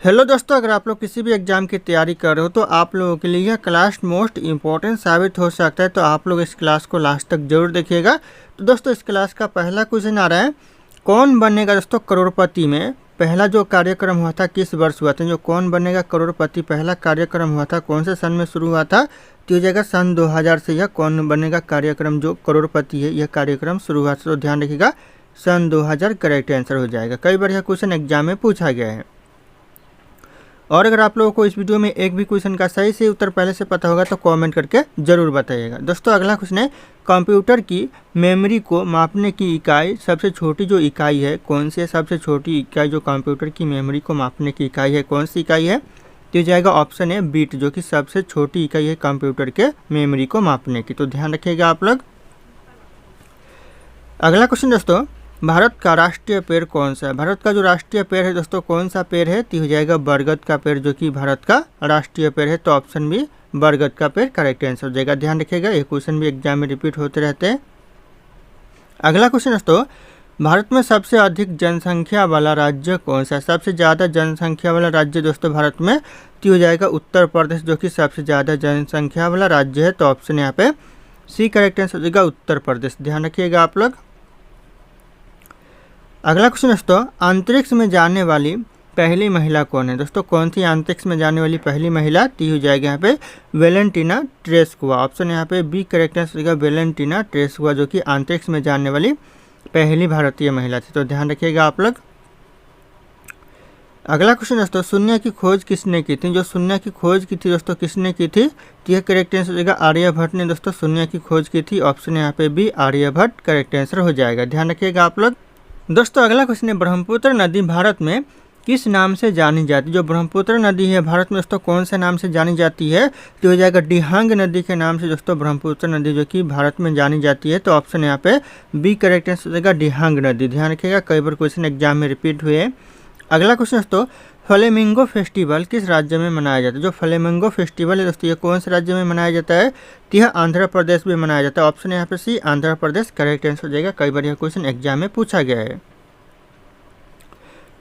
Hello दोस्तों, अगर आप लोग किसी भी एग्ज़ाम की तैयारी कर रहे हो तो आप लोगों के लिए यह क्लास मोस्ट इम्पॉर्टेंट साबित हो सकता है। तो आप लोग इस क्लास को लास्ट तक जरूर देखिएगा। तो दोस्तों, इस क्लास का पहला क्वेश्चन आ रहा है, कौन बनेगा दोस्तों करोड़पति में पहला जो कार्यक्रम हुआ था किस वर्ष हुआ था। जो कौन बनेगा करोड़पति पहला कार्यक्रम हुआ था कौन से सन में शुरू हुआ था, तो हो जाएगा सन 2000 से। यह कौन बनेगा कार्यक्रम जो करोड़पति है यह कार्यक्रम शुरू हुआ, तो ध्यान रखिएगा सन 2000 करेक्ट आंसर हो जाएगा। कई बार यह क्वेश्चन एग्जाम में पूछा गया है। और अगर आप लोगों को इस वीडियो में एक भी क्वेश्चन का सही से उत्तर पहले से पता होगा तो कमेंट करके ज़रूर बताइएगा। दोस्तों, अगला क्वेश्चन है, कंप्यूटर की मेमोरी को मापने की इकाई सबसे छोटी जो इकाई है कौन सी है। सबसे छोटी इकाई जो कंप्यूटर की मेमोरी को मापने की इकाई है कौन सी इकाई है, तो हो जाएगा ऑप्शन है बीट, जो कि सबसे छोटी इकाई है कंप्यूटर के मेमोरी को मापने की। तो ध्यान रखिएगा आप लोग। अगला क्वेश्चन दोस्तों, भारत का राष्ट्रीय पेड़ कौन सा है। भारत का जो राष्ट्रीय पेड़ है दोस्तों कौन सा पेड़ है, तो हो जाएगा बरगद का पेड़, जो कि भारत का राष्ट्रीय पेड़ है। तो ऑप्शन बी बरगद का पेड़ करेक्ट आंसर हो जाएगा। ध्यान रखिएगा, ये क्वेश्चन भी एग्जाम में रिपीट होते रहते हैं। अगला क्वेश्चन दोस्तों, भारत में सबसे अधिक जनसंख्या वाला राज्य कौन सा है। सबसे ज़्यादा जनसंख्या वाला राज्य दोस्तों भारत में, तो हो जाएगा उत्तर प्रदेश, जो कि सबसे ज़्यादा जनसंख्या वाला राज्य है। तो ऑप्शन यहाँ पे सी करेक्ट आंसर हो जाएगा उत्तर प्रदेश। ध्यान रखिएगा आप लोग। अगला क्वेश्चन दोस्तों, अंतरिक्ष में जाने वाली पहली महिला कौन है। दोस्तों, कौन सी अंतरिक्ष में जाने वाली पहली महिला, ती हो जाएगा यहाँ पे वेलेंटिना ट्रेस्कुआ। ऑप्शन यहाँ पे बी करेक्ट आंसर होगा वेलेंटिना ट्रेस्कुआ, जो कि अंतरिक्ष में जाने वाली पहली भारतीय महिला थी। तो ध्यान रखिएगा आप लोग। अगला क्वेश्चन दोस्तों, शून्य की खोज किसने की थी। जो शून्य की खोज की थी दोस्तों किसने की थी, तो यह करेक्ट आंसर हो जाएगा आर्यभट्ट ने दोस्तों शून्य की खोज की थी। ऑप्शन यहाँ पे बी आर्यभट्ट करेक्ट आंसर हो जाएगा। ध्यान रखिएगा आप लोग। दोस्तों, अगला क्वेश्चन है, ब्रह्मपुत्र नदी भारत में किस नाम से जानी जाती है। जो ब्रह्मपुत्र नदी है भारत में दोस्तों कौन से नाम से जानी जाती है, तो हो जाएगा डिहांग नदी के नाम से दोस्तों ब्रह्मपुत्र नदी जो कि भारत में जानी जाती है। तो ऑप्शन यहाँ पे बी करेक्ट आंसर हो जाएगा डिहांग नदी। ध्यान रखिएगा, कई बार क्वेश्चन एग्जाम में रिपीट हुए। अगला क्वेश्चन दोस्तों, फ्लेमिंगो फेस्टिवल किस राज्य में मनाया जाता है। जो फ्लेमिंगो फेस्टिवल है दोस्तों ये कौन से राज्य में मनाया जाता है, तो यह आंध्र प्रदेश में मनाया जाता है। ऑप्शन यहाँ पे सी आंध्र प्रदेश करेक्ट आंसर हो जाएगा। कई बार यह क्वेश्चन एग्जाम में पूछा गया है।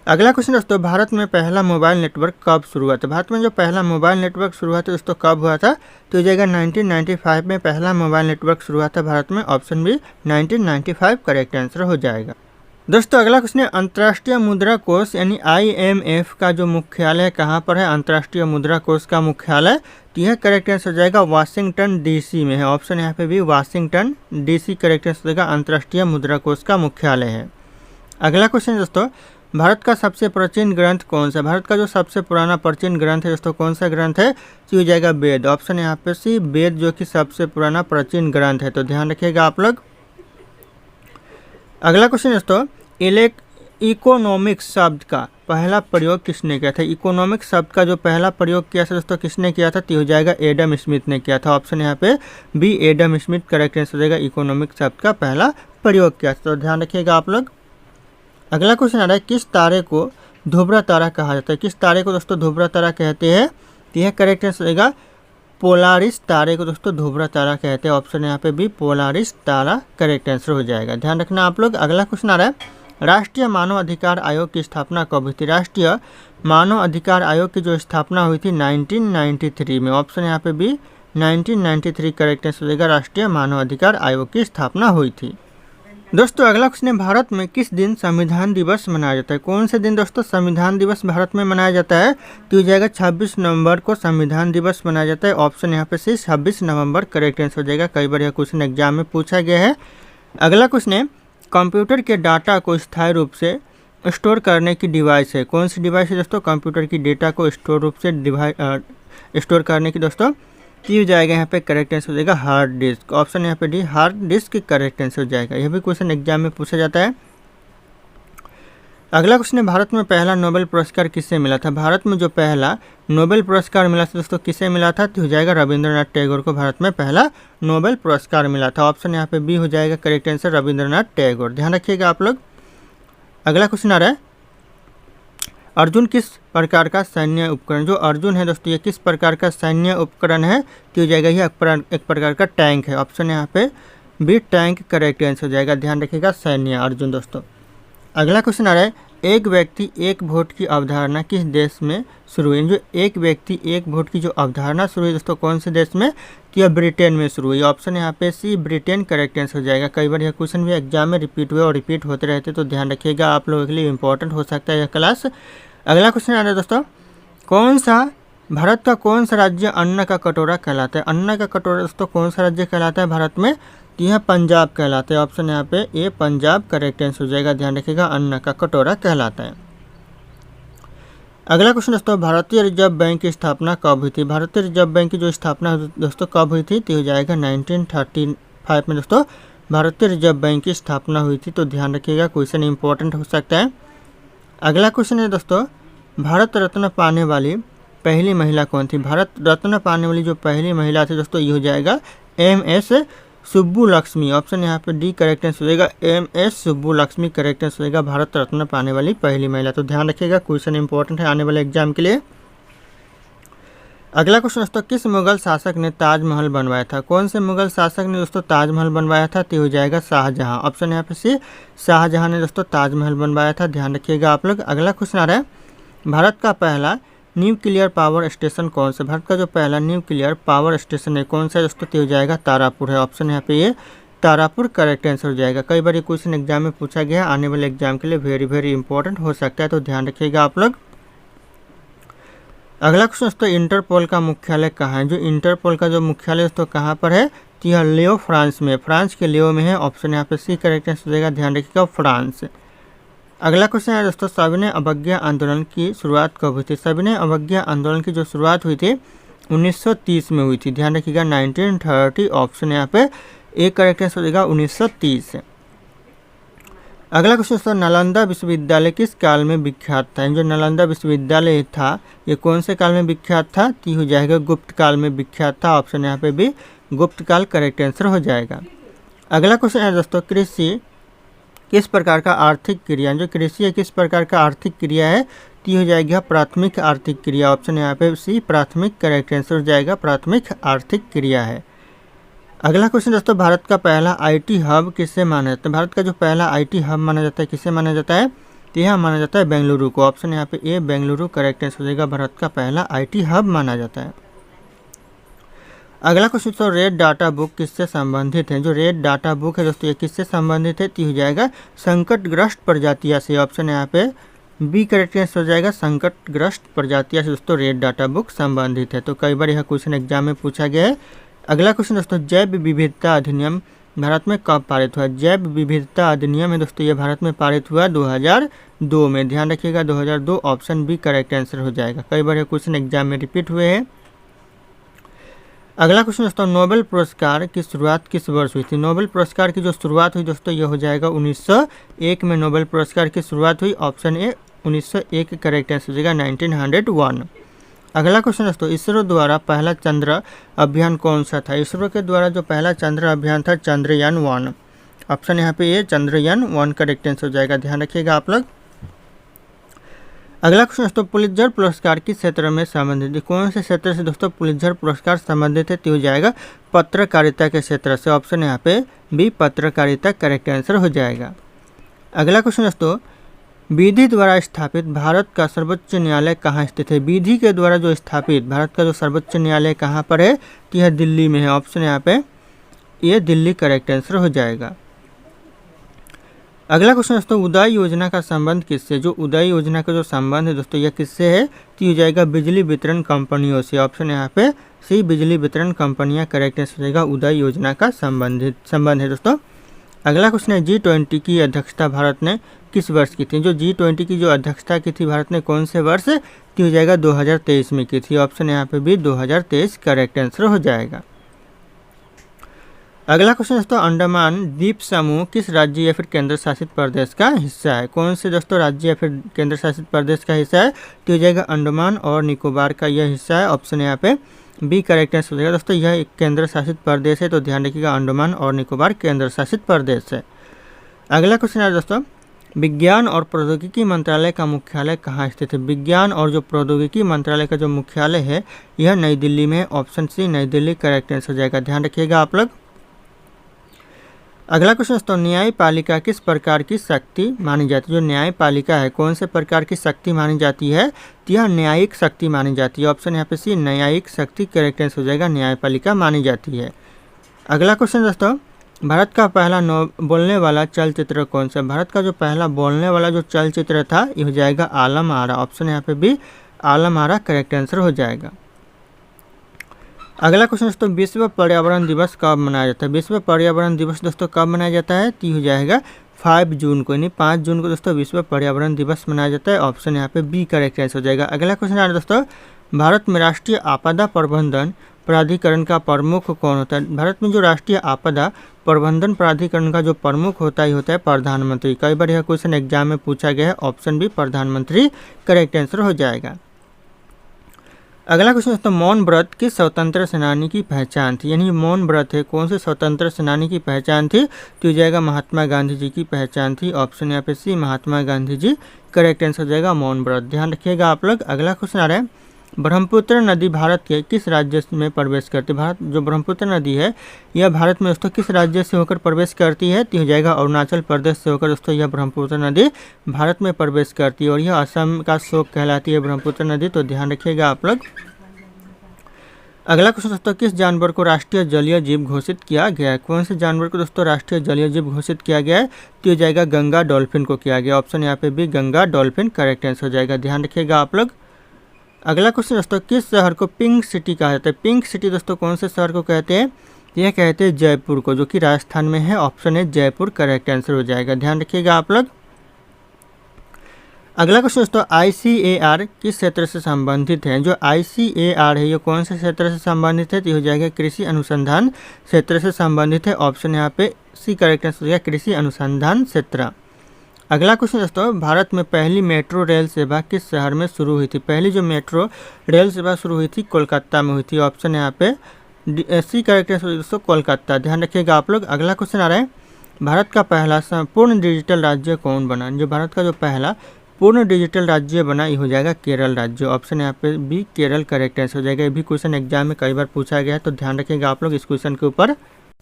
अगला क्वेश्चन दोस्तों, भारत में पहला मोबाइल नेटवर्क कब शुरू हुआ था। भारत में जो पहला मोबाइल नेटवर्क शुरू हुआ था दोस्तों कब हुआ था, तो हो जाएगा 1995 में पहला मोबाइल नेटवर्क शुरू हुआ था भारत में। ऑप्शन बी 1995 करेक्ट आंसर हो जाएगा। दोस्तों, अगला क्वेश्चन है, अंतर्राष्ट्रीय मुद्रा कोष यानी IMF का जो मुख्यालय कहाँ पर है। अंतर्राष्ट्रीय मुद्रा कोष का मुख्यालय, तो यह करेक्ट आंसर हो जाएगा वाशिंगटन DC में है। ऑप्शन यहाँ पे भी वाशिंगटन DC करेक्ट आंसर हो जाएगा। अंतर्राष्ट्रीय मुद्रा कोष का मुख्यालय है। अगला क्वेश्चन दोस्तों, भारत का सबसे प्राचीन ग्रंथ कौन सा। भारत का जो सबसे पुराना प्राचीन ग्रंथ है दोस्तों कौन सा ग्रंथ है, तो हो जाएगा वेद। ऑप्शन यहाँ पे सी वेद, जो कि सबसे पुराना प्राचीन ग्रंथ है। तो ध्यान रखिएगा आप लोग। अगला क्वेश्चन दोस्तों, इकोनॉमिक्स शब्द का पहला प्रयोग किसने किया था। इकोनॉमिक्स शब्द का जो पहला प्रयोग किया था दोस्तों किसने किया था, तो हो जाएगा एडम स्मिथ ने किया था। ऑप्शन यहाँ पे B Adam Smith correct answer हो जाएगा। इकोनॉमिक्स शब्द का पहला प्रयोग किया था। तो ध्यान रखिएगा आप लोग। अगला क्वेश्चन आ रहा है, किस तारे को ध्रुव तारा कहा जाता है। किस तारे को दोस्तों ध्रुव तारा कहते हैं, तो यह करेक्ट आंसर रहेगा पोलारिस तारे को दोस्तों ध्रुव तारा कहते हैं। ऑप्शन यहाँ पे भी पोलारिस तारा करेक्ट आंसर हो जाएगा। ध्यान रखना आप लोग। अगला क्वेश्चन आ रहा है, राष्ट्रीय मानव अधिकार आयोग की स्थापना कब हुई थी। राष्ट्रीय मानव अधिकार आयोग की जो स्थापना हुई थी 1993 में। ऑप्शन यहाँ पे भी 1993 करेक्ट आंसर हो जाएगा। राष्ट्रीय मानव अधिकार आयोग की स्थापना हुई थी। दोस्तों, अगला क्वेश्चन है, भारत में किस दिन संविधान दिवस मनाया जाता है। कौन से दिन दोस्तों संविधान दिवस भारत में मनाया जाता है, तो हो जाएगा 26 नवंबर को संविधान दिवस मनाया जाता है। ऑप्शन यहाँ पे से 26 नवंबर करेक्ट आंसर हो जाएगा। कई बार यह क्वेश्चन एग्जाम में पूछा गया है। अगला क्वेश्चन है, कंप्यूटर के डाटा को स्थायी रूप से स्टोर करने की डिवाइस है। कौन सी डिवाइस है दोस्तों कंप्यूटर की डेटा को स्टोर रूप से स्टोर करने की दोस्तों, की हो जाएगा यहाँ पे करेक्ट आंसर हो जाएगा हार्ड डिस्क। ऑप्शन यहाँ पे D hard disk correct answer हो जाएगा। यह भी क्वेश्चन एग्जाम में पूछा जाता है। अगला क्वेश्चन है, भारत में पहला नोबेल पुरस्कार किसे मिला था। भारत में जो पहला नोबेल पुरस्कार मिला था दोस्तों किसे मिला था, तो हो जाएगा रविंद्रनाथ टैगोर को भारत में पहला नोबेल पुरस्कार मिला था। ऑप्शन यहाँ पे बी हो जाएगा करेक्ट आंसर रविंद्रनाथ टैगोर। ध्यान रखिएगा आप लोग। अगला क्वेश्चन आ रहा है, अर्जुन किस प्रकार का सैन्य उपकरण। जो अर्जुन है दोस्तों ये किस प्रकार का सैन्य उपकरण है, तो हो जाएगा यह एक प्रकार का टैंक है। ऑप्शन यहाँ पे बी टैंक करेक्ट आंसर हो जाएगा। ध्यान रखिएगा सैन्य अर्जुन दोस्तों। अगला क्वेश्चन आ रहा है, एक व्यक्ति एक वोट की अवधारणा किस देश में शुरू हुई? जो एक व्यक्ति एक वोट की जो अवधारणा शुरू हुई दोस्तों कौन से देश में? तो यह ब्रिटेन में शुरू हुई। ऑप्शन यहाँ पे सी ब्रिटेन करेक्ट आंसर हो जाएगा। कई बार यह क्वेश्चन भी एग्जाम में रिपीट हुए और रिपीट होते रहते तो ध्यान रखिएगा, आप लोगों के लिए इंपॉर्टेंट हो सकता है यह क्लास। अगला क्वेश्चन आ रहा है दोस्तों, भारत का कौन सा राज्य अन्न का कटोरा कहलाता है? अन्न का कटोरा दोस्तों कौन सा राज्य कहलाता है भारत में? तो यह पंजाब कहलाता है। ऑप्शन यहाँ पे ए पंजाब करेक्ट आंसर हो जाएगा। ध्यान रखिएगा, अन्न का कटोरा कहलाता है। अगला क्वेश्चन दोस्तों, भारतीय रिजर्व बैंक की स्थापना कब हुई थी? भारतीय रिजर्व बैंक की जो स्थापना दोस्तों कब हुई थी? तो हो जाएगा 1935 में दोस्तों भारतीय रिजर्व बैंक की स्थापना हुई थी। तो ध्यान रखिएगा, क्वेश्चन इंपॉर्टेंट हो सकता है। अगला क्वेश्चन है दोस्तों, भारत रत्न पाने वाली पहली महिला कौन थी? भारत रत्न पाने वाली जो पहली महिला थी दोस्तों ये हो जाएगा MS सुब्बुलक्ष्मी। ऑप्शन यहाँ पे डी करेक्ट आंसर हो जाएगा। MS सुब्बुलक्ष्मी करेक्ट आंसर हो जाएगा, भारत रत्न पाने वाली पहली महिला। तो ध्यान रखिएगा, क्वेश्चन इंपॉर्टेंट है आने वाले एग्जाम के लिए। अगला क्वेश्चन दोस्तों, किस मुगल शासक ने ताजमहल बनवाया था? कौन से मुगल शासक ने दोस्तों ताजमहल बनवाया था? तो हो जाएगा शाहजहां। ऑप्शन यहाँ पे सी शाहजहां ने दोस्तों ताजमहल बनवाया था। ध्यान रखिएगा आप लोग। अगला क्वेश्चन आ रहा है, भारत का पहला न्यूक्लियर पावर स्टेशन कौन सा? भारत का जो पहला न्यूक्लियर पावर स्टेशन है कौन सा है दोस्तों? तो हो जाएगा तारापुर है। ऑप्शन यहाँ पे ये तारापुर करेक्ट आंसर हो जाएगा। कई बार ये क्वेश्चन एग्जाम में पूछा गया, आने वाले एग्जाम के लिए वेरी वेरी इंपॉर्टेंट हो सकता है, तो ध्यान रखिएगा आप लोग। अगला क्वेश्चन दोस्तों, इंटरपोल का मुख्यालय कहाँ है? जो इंटरपोल का जो मुख्यालय दोस्तों कहाँ पर है? तो यह लियो फ्रांस में, फ्रांस के लियो में है। ऑप्शन यहाँ पे सी करेक्ट आंसर हो जाएगा। ध्यान रखिएगा, फ्रांस। अगला क्वेश्चन है दोस्तों, सविनय अवज्ञा आंदोलन की शुरुआत कब हुई थी? सविनय अवज्ञा आंदोलन की जो शुरुआत हुई थी 1930 में हुई थी। ध्यान रखिएगा 1930। ऑप्शन यहाँ पे ए करेक्ट आंसर हो जाएगा 1930। अगला क्वेश्चन दोस्तों, नालंदा विश्वविद्यालय किस काल में विख्यात था? जो नालंदा विश्वविद्यालय था ये कौन से काल में विख्यात था? तो हो जाएगा गुप्त काल में विख्यात था। ऑप्शन यहाँ पे भी गुप्त काल करेक्ट आंसर हो जाएगा। अगला क्वेश्चन है दोस्तों, कृषि किस प्रकार का आर्थिक क्रिया? जो कृषि है किस प्रकार का आर्थिक क्रिया है? तो हो जाएगा प्राथमिक आर्थिक क्रिया। ऑप्शन यहाँ पे सी प्राथमिक करेक्ट आंसर हो जाएगा, प्राथमिक आर्थिक क्रिया है। अगला क्वेश्चन दोस्तों, भारत का पहला IT हब किससे माना जाता है? भारत का जो पहला IT हब माना जाता है किससे माना जाता है? तो यह माना जाता है बेंगलुरु को। ऑप्शन यहाँ पे ए बेंगलुरु करेक्ट आंसर हो जाएगा, भारत का पहला IT हब माना जाता है। अगला क्वेश्चन दोस्तों, रेड डाटा बुक किससे संबंधित है? जो रेड डाटा बुक है दोस्तों ये किससे संबंधित है? तो हो जाएगा संकटग्रस्त प्रजातियां से। ऑप्शन यहाँ पे बी करेक्ट आंसर हो जाएगा, संकटग्रस्त प्रजातियां से दोस्तों रेड डाटा बुक संबंधित है। तो कई बार यह क्वेश्चन एग्जाम में पूछा गया है। अगला क्वेश्चन दोस्तों, जैव विविधता अधिनियम भारत में कब पारित हुआ? जैव विविधता अधिनियम है दोस्तों ये भारत में पारित हुआ 2002 में। ध्यान रखिएगा 2002। ऑप्शन बी करेक्ट आंसर हो जाएगा। कई बार यह क्वेश्चन एग्जाम में रिपीट हुए हैं। अगला क्वेश्चन दोस्तों, नोबेल पुरस्कार की शुरुआत किस वर्ष हुई थी? नोबेल पुरस्कार की जो शुरुआत हुई दोस्तों ये हो जाएगा 1901 में नोबेल पुरस्कार की शुरुआत हुई। ऑप्शन ए 1901 करेक्ट आंसर हो जाएगा 1901। अगला क्वेश्चन दोस्तों, इसरो द्वारा पहला चंद्र अभियान कौन सा था? इसरो के द्वारा जो पहला चंद्र अभियान था चंद्रयान-1। ऑप्शन यहाँ पे ये चंद्रयान-1 करेक्ट आंसर हो जाएगा। ध्यान रखिएगा आप लोग। अगला क्वेश्चन दोस्तों, पुलित्जर पुरस्कार किस क्षेत्र में संबंधित है? कौन से क्षेत्र से दोस्तों पुलित्जर पुरस्कार संबंधित है? तो हो जाएगा पत्रकारिता के क्षेत्र से। ऑप्शन यहाँ पे बी पत्रकारिता करेक्ट आंसर हो जाएगा। अगला क्वेश्चन दोस्तों, विधि द्वारा स्थापित भारत का सर्वोच्च न्यायालय कहाँ स्थित है? विधि के द्वारा जो स्थापित भारत का जो सर्वोच्च न्यायालय कहाँ पर है? तो यह दिल्ली में है। ऑप्शन यहाँ पे ये दिल्ली करेक्ट आंसर हो जाएगा। अगला क्वेश्चन दोस्तों, उदय योजना का संबंध किससे? जो उदय योजना का जो संबंध है दोस्तों यह किससे है? तो हो जाएगा बिजली वितरण कंपनियों से। ऑप्शन यहाँ पे सी बिजली वितरण कंपनियां करेक्ट आंसर हो जाएगा। उदय योजना का संबंध है दोस्तों। अगला क्वेश्चन है, G20 की अध्यक्षता भारत ने किस वर्ष की थी? जो G20 की जो अध्यक्षता की थी भारत ने कौन से वर्ष? तो हो जाएगा 2023 में की थी। ऑप्शन यहाँ पे भी 2023 करेक्ट आंसर हो जाएगा। अगला क्वेश्चन दोस्तों, अंडमान द्वीप समूह किस राज्य या फिर केंद्र शासित प्रदेश का हिस्सा है? कौन से दोस्तों राज्य या फिर केंद्र शासित प्रदेश का हिस्सा है? तो हो जाएगा अंडमान और निकोबार का यह हिस्सा है। ऑप्शन यहाँ पे बी करेक्ट आंसर हो जाएगा दोस्तों, यह एक केंद्र शासित प्रदेश है। तो ध्यान रखिएगा अंडमान और निकोबार केंद्र शासित प्रदेश है। अगला क्वेश्चन है दोस्तों, विज्ञान और प्रौद्योगिकी मंत्रालय का मुख्यालय कहाँ स्थित है? विज्ञान और जो प्रौद्योगिकी मंत्रालय का जो मुख्यालय है यह नई दिल्ली में है। ऑप्शन सी नई दिल्ली करेक्ट आंसर हो जाएगा। ध्यान रखिएगा आप लोग। अगला क्वेश्चन दोस्तों, न्यायपालिका किस प्रकार की शक्ति मानी जाती है? जो न्यायपालिका है कौन से प्रकार की शक्ति मानी जाती है? तो यह न्यायिक शक्ति मानी जाती है। ऑप्शन यहाँ पे सी, न्यायिक शक्ति करेक्ट आंसर हो जाएगा, न्यायपालिका मानी जाती है। अगला क्वेश्चन दोस्तों, भारत का पहला बोलने वाला चलचित्र कौन सा? भारत का जो पहला बोलने वाला जो चलचित्र था ये हो जाएगा आलम आरा। ऑप्शन यहाँ पे B, Alam Ara correct answer हो जाएगा। अगला क्वेश्चन दोस्तों, विश्व पर्यावरण दिवस कब मनाया जाता है? विश्व पर्यावरण दिवस दोस्तों कब मनाया जाता है? तो हो जाएगा 5 जून को, यानी 5 जून को दोस्तों विश्व पर्यावरण दिवस मनाया जाता है। ऑप्शन यहाँ पे बी करेक्ट आंसर हो जाएगा। अगला क्वेश्चन आ रहा है दोस्तों, भारत में राष्ट्रीय आपदा प्रबंधन प्राधिकरण का प्रमुख कौन होता है? भारत में जो राष्ट्रीय आपदा प्रबंधन प्राधिकरण का जो प्रमुख होता है प्रधानमंत्री। कई बार यह क्वेश्चन एग्जाम में पूछा गया है। ऑप्शन बी प्रधानमंत्री करेक्ट आंसर हो जाएगा। अगला क्वेश्चन दोस्तों, मौन व्रत किस स्वतंत्र सेनानी की पहचान थी? यानी मौन व्रत है कौन से स्वतंत्र सेनानी की पहचान थी? तो हो जाएगा महात्मा गांधी जी की पहचान थी। ऑप्शन यहाँ पे सी, महात्मा गांधी जी करेक्ट आंसर हो जाएगा मौन व्रत। ध्यान रखिएगा आप लोग। अगला क्वेश्चन आ रहा है, ब्रह्मपुत्र नदी भारत के किस राज्य में प्रवेश करती है? भारत जो ब्रह्मपुत्र नदी है यह भारत में दोस्तों किस राज्य से होकर प्रवेश करती है? तो हो जाएगा अरुणाचल प्रदेश से होकर दोस्तों यह ब्रह्मपुत्र नदी भारत में प्रवेश करती है और यह असम का शोक कहलाती है ब्रह्मपुत्र नदी, तो ध्यान रखिएगा आप लोग। अगला क्वेश्चन दोस्तों, किस जानवर को राष्ट्रीय जलीय जीव घोषित किया गया है? कौन से जानवर को दोस्तों राष्ट्रीय जलीय जीव घोषित किया गया है? तो हो जाएगा गंगा डॉल्फिन को किया गया। ऑप्शन यहाँ पे भी गंगा डॉल्फिन करेक्ट आंसर हो जाएगा। ध्यान रखिएगा आप लोग। अगला क्वेश्चन दोस्तों, किस शहर को पिंक सिटी कहा जाता है? पिंक सिटी दोस्तों कौन से शहर को कहते हैं? यह कहते हैं जयपुर को, जो कि राजस्थान में है। ऑप्शन है जयपुर करेक्ट आंसर हो जाएगा। ध्यान रखिएगा आप लोग। अगला क्वेश्चन दोस्तों, ICAR किस क्षेत्र से संबंधित है? जो ICAR है ये कौन से क्षेत्र से संबंधित है? तो हो जाएगा कृषि अनुसंधान क्षेत्र से संबंधित है। ऑप्शन यहाँ पे सी करेक्ट आंसर हो जाएगा, कृषि अनुसंधान क्षेत्र। अगला क्वेश्चन दोस्तों, भारत में पहली मेट्रो रेल सेवा किस शहर में शुरू हुई थी? पहली जो मेट्रो रेल सेवा शुरू हुई थी कोलकाता में हुई थी। ऑप्शन यहाँ पे सी करेक्ट आंसर दोस्तों कोलकाता। ध्यान रखिएगा आप लोग। अगला क्वेश्चन आ रहा है, भारत का पहला पूर्ण डिजिटल राज्य कौन बना? जो भारत का जो पहला पूर्ण डिजिटल राज्य बना ये हो जाएगा केरल राज्य। ऑप्शन यहाँ पे भी केरल करेक्ट आंसर हो जाएगा। ये भी क्वेश्चन एग्जाम में कई बार पूछा गया है, तो ध्यान रखिएगा आप लोग इस क्वेश्चन के ऊपर।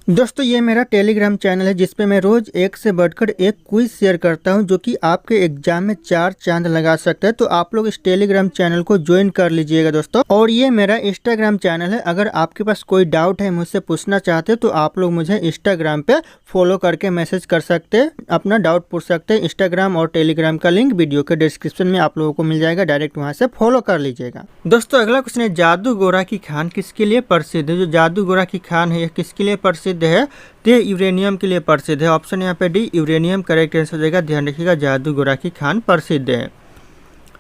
दोस्तों ये मेरा टेलीग्राम चैनल है जिसपे मैं रोज एक से बढ़कर एक क्विज शेयर करता हूं जो कि आपके एग्जाम में 4 चांद लगा सकता है। तो आप लोग इस टेलीग्राम चैनल को ज्वाइन कर लीजिएगा दोस्तों। और ये मेरा इंस्टाग्राम चैनल है। अगर आपके पास कोई डाउट है मुझसे पूछना चाहते हैं तो आप लोग मुझे इंस्टाग्राम पे फॉलो करके मैसेज कर सकते हैं, अपना डाउट पूछ सकते हैं। इंस्टाग्राम और टेलीग्राम का लिंक वीडियो के डिस्क्रिप्शन में आप लोगों को मिल जाएगा, डायरेक्ट वहाँ से फॉलो कर लीजिएगा। दोस्तों अगला क्वेश्चन है, जादूगोरा की खान किसके लिए प्रसिद्ध है? जो जादूगोरा की खान है यह किसके लिए प्रसिद्ध है? तो यूरेनियम के लिए प्रसिद्ध है। ऑप्शन यहाँ पे डी यूरेनियम करेक्ट आंसर हो जाएगा। ध्यान रखिएगा जादूगोरा की खान प्रसिद्ध है।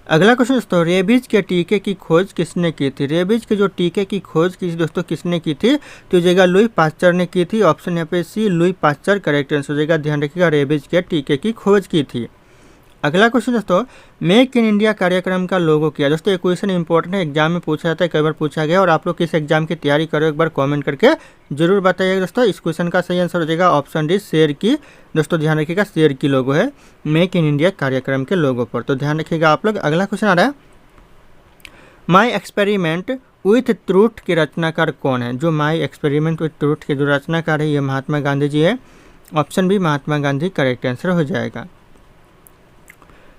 अगला क्वेश्चन दोस्तों, रेबीज के टीके की खोज किसने की थी? रेबीज के जो टीके की खोज की दोस्तों किसने की थी? तो जाएगा लुई पास्चर ने की थी। ऑप्शन यहाँ पे सी लुई पास्चर करेक्ट आंसर हो जाएगा। ध्यान रखिएगा रेबीज के टीके की खोज की थी। अगला क्वेश्चन दोस्तों, मेक इन इंडिया कार्यक्रम का लोगो क्या? दोस्तों ये क्वेश्चन इंपॉर्टेंट है, एग्जाम में पूछा जाता है, कई बार पूछा गया। और आप लोग किस एग्जाम की तैयारी करो एक बार कमेंट करके जरूर बताइएगा दोस्तों। इस क्वेश्चन का सही आंसर हो जाएगा ऑप्शन डी शेर की। दोस्तों ध्यान रखिएगा शेर की लोगो है मेक इन इंडिया कार्यक्रम के लोगो पर, तो ध्यान रखिएगा आप लोग। अगला क्वेश्चन आ रहा है, माई एक्सपेरिमेंट विथ ट्रूथ के रचनाकार कौन है? जो माई एक्सपेरिमेंट विथ ट्रूथ के जो रचनाकार है ये महात्मा गांधी जी है। Option B Mahatma Gandhi correct answer हो जाएगा।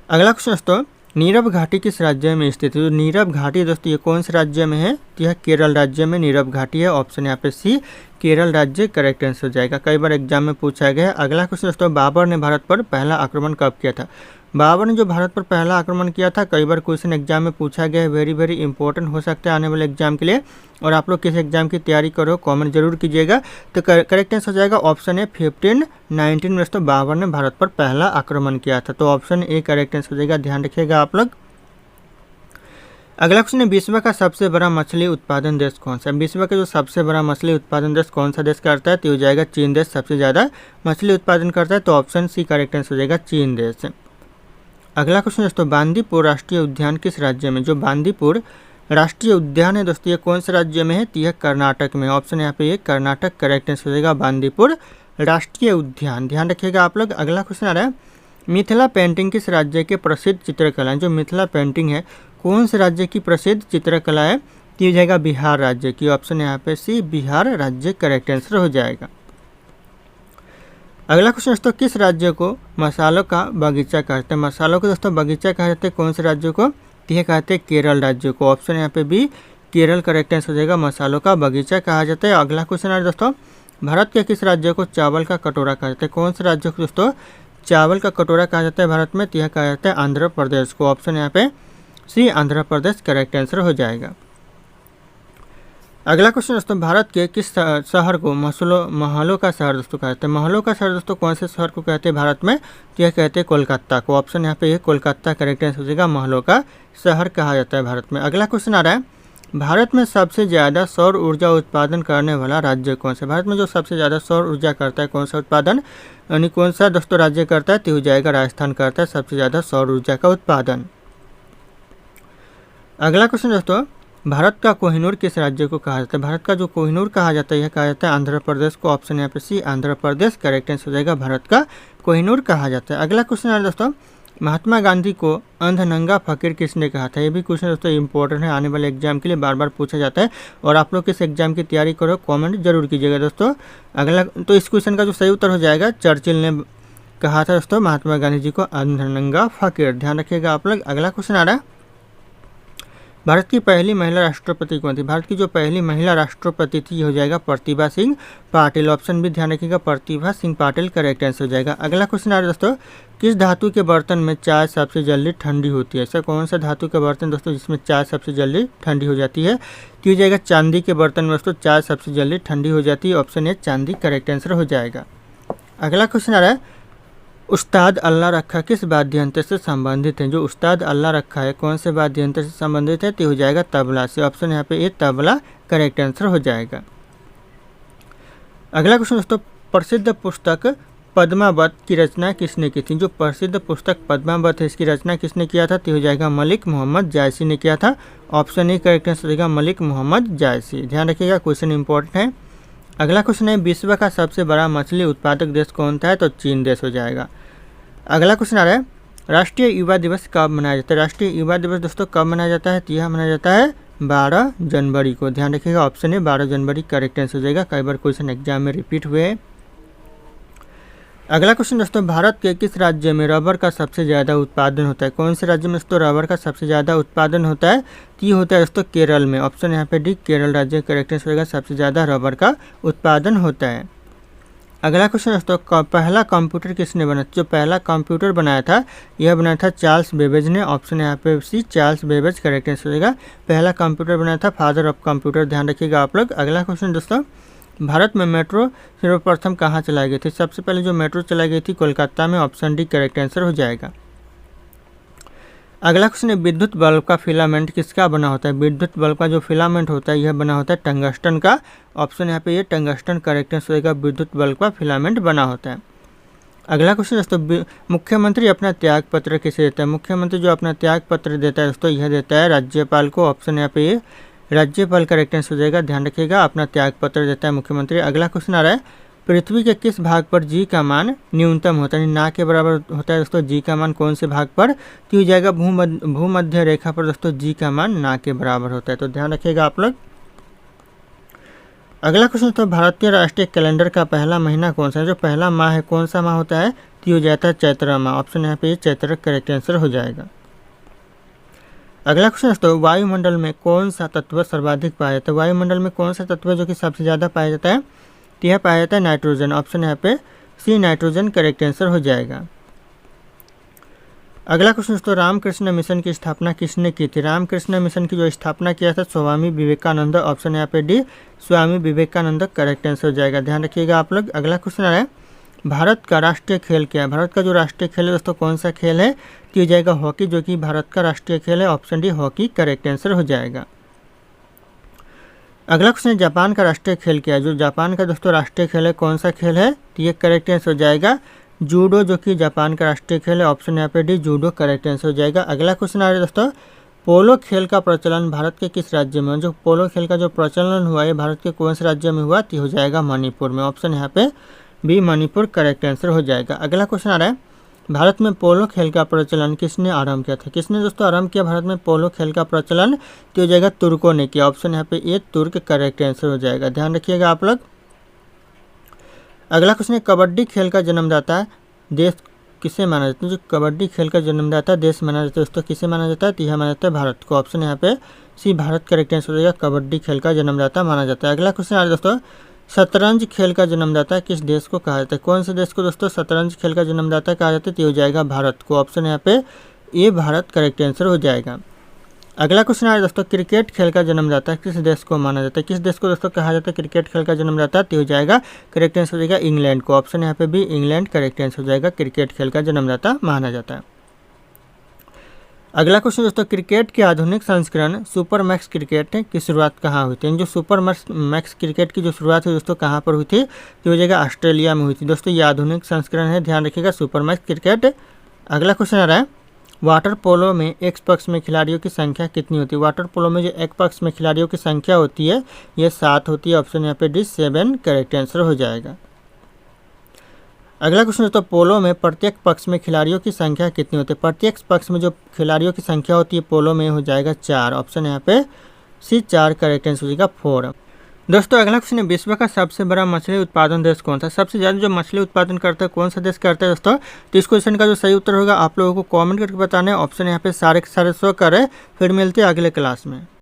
अगला क्वेश्चन दोस्तों, नीरव घाटी किस राज्य में स्थित है? तो नीरव घाटी दोस्तों ये कौन से राज्य में है? तो यह केरल राज्य में नीरव घाटी है। ऑप्शन यहाँ पे सी केरल राज्य करेक्ट आंसर हो जाएगा। कई बार एग्जाम में पूछा गया है। अगला क्वेश्चन दोस्तों, बाबर ने भारत पर पहला आक्रमण कब किया था? बाबर ने जो भारत पर पहला आक्रमण किया था, कई बार क्वेश्चन एग्जाम में पूछा गया है। वेरी वेरी इंपॉर्टेंट हो सकता है आने वाले एग्जाम के लिए। और आप लोग किस एग्जाम की तैयारी करो कमेंट जरूर कीजिएगा। तो करेक्ट आंसर हो जाएगा ऑप्शन ए 1519 में दोस्तों बाबर ने भारत पर पहला आक्रमण किया था। तो ऑप्शन ए करेक्ट आंसर हो जाएगा। ध्यान रखिएगा आप लोग। अगला क्वेश्चन है, विश्व का सबसे बड़ा मछली उत्पादन देश कौन सा है? विश्व का जो सबसे बड़ा मछली उत्पादन देश कौन सा देश करता है? तो हो जाएगा चीन देश सबसे ज़्यादा मछली उत्पादन करता है। तो ऑप्शन सी करेक्ट आंसर हो जाएगा चीन देश। अगला क्वेश्चन दोस्तों, बांदीपुर राष्ट्रीय उद्यान किस राज्य में? जो बांदीपुर राष्ट्रीय उद्यान है दोस्तों ये कौन से राज्य में है? तो यह कर्नाटक में। ऑप्शन यहाँ पे ये कर्नाटक करेक्ट आंसर हो जाएगा बांदीपुर राष्ट्रीय उद्यान। ध्यान रखिएगा आप लोग। अगला क्वेश्चन आ रहा है, मिथिला पेंटिंग किस राज्य के प्रसिद्ध चित्रकला है? जो मिथिला पेंटिंग है कौन से राज्य की प्रसिद्ध चित्रकला है? तो ये जाएगा बिहार राज्य की। ऑप्शन यहाँ पे सी बिहार राज्य करेक्ट आंसर हो जाएगा। अगला क्वेश्चन दोस्तों, किस राज्य को मसालों का बगीचा कहते हैं? मसालों को दोस्तों बगीचा कहा जाता है कौन से राज्य को? यह कहते हैं केरल राज्य को। ऑप्शन यहाँ पे बी केरल करेक्ट आंसर हो जाएगा, मसालों का बगीचा कहा जाता है। अगला क्वेश्चन है दोस्तों, भारत के किस राज्य को चावल का कटोरा कहा जाता है? कौन से राज्य को दोस्तों चावल का कटोरा कहा जाता है भारत में? तो यह कहा जाता है आंध्र प्रदेश को। ऑप्शन यहाँ पे सी आंध्र प्रदेश करेक्ट आंसर हो जाएगा। अगला क्वेश्चन दोस्तों, भारत के किस शहर को महलों का शहर दोस्तों कहते हैं? महलों का शहर दोस्तों कौन से शहर को कहते हैं भारत में? तो यह कहते हैं कोलकाता को। ऑप्शन यहाँ पे ये कोलकाता करेक्ट आंसर हो जाएगा, महलों का शहर कहा जाता है भारत में। अगला क्वेश्चन आ रहा है, भारत में सबसे ज़्यादा सौर ऊर्जा उत्पादन करने वाला राज्य कौन सा? भारत में जो सबसे ज़्यादा सौर ऊर्जा करता है कौन सा उत्पादन, यानी कौन सा दोस्तों राज्य करता है? तो हो जाएगा राजस्थान करता है सबसे ज़्यादा सौर ऊर्जा का उत्पादन। अगला क्वेश्चन दोस्तों, भारत का कोहिनूर किस राज्य को कहा जाता है? भारत का जो कोहिनूर कहा जाता है यह कहा जाता है आंध्र प्रदेश को। ऑप्शन यहाँ पे सी आंध्र प्रदेश करेक्ट आंसर हो जाएगा, भारत का कोहिनूर कहा जाता है। अगला क्वेश्चन है दोस्तों, महात्मा गांधी को अंधनंगा फकीर किसने कहा था? ये भी क्वेश्चन दोस्तों इंपॉर्टेंट है, आने वाले एग्जाम के लिए बार बार पूछा जाता है और आप लोग किस एग्जाम की तैयारी करो कमेंट जरूर कीजिएगा दोस्तों। अगला तो इस क्वेश्चन का जो सही उत्तर हो जाएगा, चर्चिल ने कहा था दोस्तों महात्मा गांधी जी को अंधनंगा फकीर, ध्यान रखिएगा आप लोग। अगला क्वेश्चन आ रहा है, भारत की पहली महिला राष्ट्रपति कौन थी? भारत की जो पहली महिला राष्ट्रपति थी हो जाएगा प्रतिभा सिंह पाटिल। ऑप्शन भी ध्यान रखिएगा, प्रतिभा सिंह पाटिल करेक्ट आंसर हो जाएगा। अगला क्वेश्चन आ रहा है दोस्तों, किस धातु के बर्तन में चाय सबसे जल्दी ठंडी होती है? ऐसा कौन सा धातु का बर्तन दोस्तों जिसमें चाय सबसे जल्दी ठंडी हो जाती है? तो हो जाएगा चांदी के बर्तन में दोस्तों चाय सबसे जल्दी ठंडी हो जाती है। ऑप्शन ए चांदी करेक्ट आंसर हो जाएगा। अगला क्वेश्चन आ रहा है, उस्ताद अल्लाह रखा किस वाद्य यंत्र से संबंधित है? जो उस्ताद अल्लाह रखा है कौन से वाद्य यंत्र से संबंधित है? तो हो जाएगा तबला से। ऑप्शन यहाँ पे ये तबला करेक्ट आंसर हो जाएगा। अगला क्वेश्चन दोस्तों, प्रसिद्ध पुस्तक पद्मावत की रचना किसने की थी? जो प्रसिद्ध पुस्तक पद्मावत है इसकी रचना किसने किया था? तो हो जाएगा मलिक मोहम्मद जायसी ने किया था। ऑप्शन ए करेक्ट आंसर हो जाएगा, मलिक मोहम्मद जायसी। ध्यान रखिएगा क्वेश्चन इंपॉर्टेंट है। अगला क्वेश्चन है, विश्व का सबसे बड़ा मछली उत्पादक देश कौन सा है? तो चीन देश हो जाएगा। अगला क्वेश्चन आ रहा है, राष्ट्रीय युवा दिवस कब मनाया जाता है? राष्ट्रीय युवा दिवस दोस्तों कब मनाया जाता है? तो यह मनाया जाता है 12 जनवरी को। ध्यान रखिएगा ऑप्शन है 12 जनवरी करेक्ट आंसर हो जाएगा, कई बार क्वेश्चन एग्जाम में रिपीट हुए हैं। अगला क्वेश्चन दोस्तों, भारत के किस राज्य में रबर का सबसे ज़्यादा उत्पादन होता है? कौन से राज्य में दोस्तों रबर का सबसे ज़्यादा उत्पादन होता है? तो ये होता है दोस्तों केरल में। ऑप्शन यहाँ पे डी केरल राज्य करेक्ट आंसर होगा, सबसे ज़्यादा रबर का उत्पादन होता है। अगला क्वेश्चन दोस्तों, पहला कंप्यूटर किसने बनाया? जो पहला कंप्यूटर बनाया था यह बनाया था चार्ल्स बेबेज ने। ऑप्शन यहाँ पे C Charles Babbage correct answer होगा, पहला कंप्यूटर बनाया था फादर ऑफ कंप्यूटर। ध्यान रखिएगा आप लोग। अगला क्वेश्चन दोस्तों, भारत में मेट्रो सर्वप्रथम कहाँ चलाई गई थी? सबसे पहले जो मेट्रो चलाई गई थी कोलकाता में। ऑप्शन डी करेक्ट आंसर हो जाएगा। अगला क्वेश्चन है, विद्युत बल्ब का फिलामेंट किसका बना होता है? विद्युत बल्ब का जो फिलामेंट होता है यह बना होता है टंगस्टन का। ऑप्शन यहाँ पे ये टंगस्टन करेक्ट आंसर होगा, विद्युत बल्ब का फिलामेंट बना होता है। अगला क्वेश्चन दोस्तों, मुख्यमंत्री अपना त्याग पत्र किसे देता है? मुख्यमंत्री जो अपना त्याग पत्र देता है दोस्तों यह देता है राज्यपाल को। ऑप्शन यहाँ पे ये राज्यपाल करेक्ट आंसर हो जाएगा, ध्यान रखिएगा अपना त्याग पत्र देता है मुख्यमंत्री। अगला क्वेश्चन आ रहा है, पृथ्वी के किस भाग पर जी का मान न्यूनतम होता है? ना के बराबर होता है दोस्तों जी का मान कौन से भाग पर? तो हो जाएगा भूमध्य रेखा पर दोस्तों जी का मान ना के बराबर होता है, तो ध्यान रखिएगा आप लोग। अगला क्वेश्चन तो भारतीय राष्ट्रीय कैलेंडर का पहला महीना कौन सा है? जो पहला माह है कौन सा माह होता है? तो हो जाता है चैत्र माह। ऑप्शन यहाँ पे चैत्र करेक्ट आंसर हो जाएगा। अगला क्वेश्चन दोस्तों, वायुमंडल में कौन सा तत्व सर्वाधिक पाया जाता है? वायुमंडल में कौन सा तत्व जो कि सबसे ज़्यादा पाया जाता है? तो यह पाया जाता है नाइट्रोजन। ऑप्शन यहाँ पे सी नाइट्रोजन करेक्ट आंसर हो जाएगा। अगला क्वेश्चन दोस्तों, रामकृष्ण मिशन की स्थापना किसने की थी? रामकृष्ण मिशन की जो स्थापना किया था स्वामी विवेकानंद। ऑप्शन यहाँ पे D Swami Vivekananda correct answer हो जाएगा, ध्यान रखिएगा आप लोग। अगला क्वेश्चन आ रहा है, भारत का राष्ट्रीय खेल क्या है? भारत का जो राष्ट्रीय खेल है दोस्तों कौन सा खेल है? तो हो जाएगा हॉकी, जो कि भारत का राष्ट्रीय खेल है। Option D hockey correct answer हो जाएगा। अगला क्वेश्चन है, जापान का राष्ट्रीय खेल क्या है? जो जापान का दोस्तों राष्ट्रीय खेल है कौन सा खेल है? तो ये करेक्ट आंसर हो जाएगा जूडो, जो कि जापान का राष्ट्रीय खेल है। ऑप्शन यहाँ पे डी जूडो करेक्ट आंसर हो जाएगा। अगला क्वेश्चन आ रहा है दोस्तों, पोलो खेल का प्रचलन भारत के किस राज्य में? जो पोलो खेल का जो प्रचलन हुआ है भारत के कौन से राज्य में हुआ? तो हो जाएगा मणिपुर में। ऑप्शन यहाँ पे बी मणिपुर करेक्ट आंसर हो जाएगा। अगला क्वेश्चन आ रहा है, भारत में पोलो खेल का प्रचलन किसने आरंभ किया था? किसने दोस्तों आरंभ किया भारत में पोलो खेल का प्रचलन? तो हो जाएगा तुर्कों ने किया। ऑप्शन यहाँ पे ए तुर्क करेक्ट आंसर हो जाएगा, ध्यान रखिएगा आप लोग। अगला क्वेश्चन है कबड्डी खेल का जन्मदाता देश किसे माना जाता है। जो कबड्डी खेल का जन्मदाता देश माना जाता है दोस्तों किसे माना जाता है, तो यह माना जाता है भारत को। ऑप्शन यहाँ पे सी भारत करेक्ट आंसर हो जाएगा, कबड्डी खेल का जन्मदाता माना जाता है। अगला क्वेश्चन आ रहा है दोस्तों शतरंज खेल का जन्मदाता किस देश को कहा जाता है। कौन से देश को दोस्तों शतरंज खेल का जन्मदाता कहा जाता है, तो हो जाएगा भारत को। ऑप्शन यहाँ पे ए भारत करेक्ट आंसर हो जाएगा। अगला क्वेश्चन आ रहा है दोस्तों क्रिकेट खेल का जन्मदाता किस देश को माना जाता है। किस देश को दोस्तों कहा जाता है क्रिकेट खेल का जन्मदाता, तो हो जाएगा करेक्ट आंसर हो जाएगा इंग्लैंड को। ऑप्शन यहाँ पे भी इंग्लैंड करेक्ट आंसर हो जाएगा, क्रिकेट खेल का जन्मदाता माना जाता है। अगला क्वेश्चन दोस्तों क्रिकेट के आधुनिक संस्करण सुपर मैक्स क्रिकेट की शुरुआत कहाँ हुई थी। जो सुपर मैक्स क्रिकेट की जो शुरुआत हुई दोस्तों कहाँ पर हुई थी, तो हो जाएगा ऑस्ट्रेलिया में हुई थी। दोस्तों ये आधुनिक संस्करण है, ध्यान रखिएगा सुपर मैक्स क्रिकेट। अगला क्वेश्चन आ रहा है वाटर पोलो में एक पक्ष में खिलाड़ियों की संख्या कितनी होती है। वाटर पोलो में जो एक पक्ष में खिलाड़ियों की संख्या होती है ये 7 होती है। ऑप्शन यहाँ पे डी 7 करेक्ट आंसर हो जाएगा। अगला क्वेश्चन दोस्तों पोलो में प्रत्येक पक्ष में खिलाड़ियों की संख्या कितनी होती है। प्रत्येक पक्ष में जो खिलाड़ियों की संख्या होती है पोलो में हो जाएगा 4। ऑप्शन यहाँ पे सी 4 करेक्ट आंसर हो जाएगा 4। दोस्तों अगला क्वेश्चन है विश्व का सबसे बड़ा मछली उत्पादन देश कौन सा। सबसे ज़्यादा जो मछली उत्पादन करता है कौन सा देश करता है दोस्तों, तो इस क्वेश्चन का जो सही उत्तर होगा आप लोगों को कमेंट करके बताना है। ऑप्शन यहाँ पे सारे के सारे शो करे। फिर मिलते हैं अगले क्लास में।